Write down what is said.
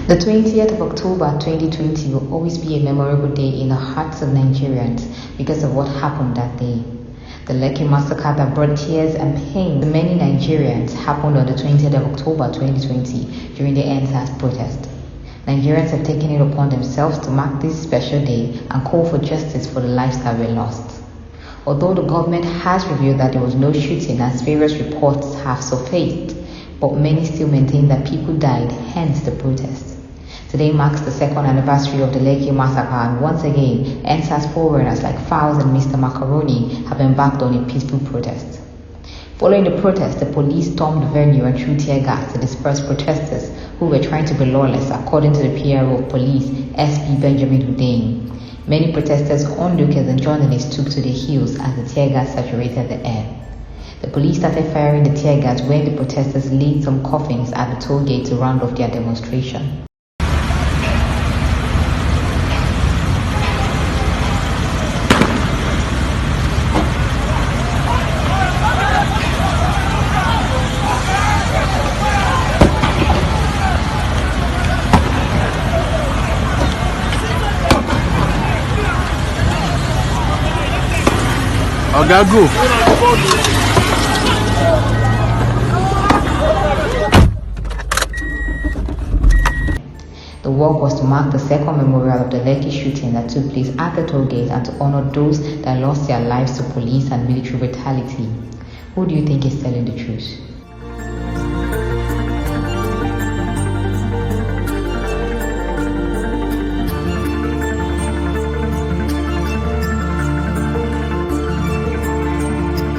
The 20th of October 2020 will always be a memorable day in the hearts of Nigerians because of what happened that day. The Lekki massacre that brought tears and pain to many Nigerians happened on the 20th of October 2020 during the Endsars protest. Nigerians have taken it upon themselves to mark this special day and call for justice for the lives that were lost. Although the government has revealed that there was no shooting as various reports have surfaced, but many still maintain that people died, hence the protest. Today marks the second anniversary of the Lekki massacre, and once again, Endsars forerunners like Fowles and Mr. Macaroni have embarked on a peaceful protest. Following the protest, the police stormed the venue and threw tear gas to disperse protesters who were trying to be lawless, according to the PRO of police, SP Benjamin Hundeyin. Many protesters, onlookers and journalists took to the hills as the tear gas saturated the air. The police started firing the tear gas when the protesters laid some coffins at the toll gate to round off their demonstration. Oga, go. The walk was to mark the second memorial of the Lekki shooting that took place at the toll gate and to honor those that lost their lives to police and military brutality. Who do you think is telling the truth?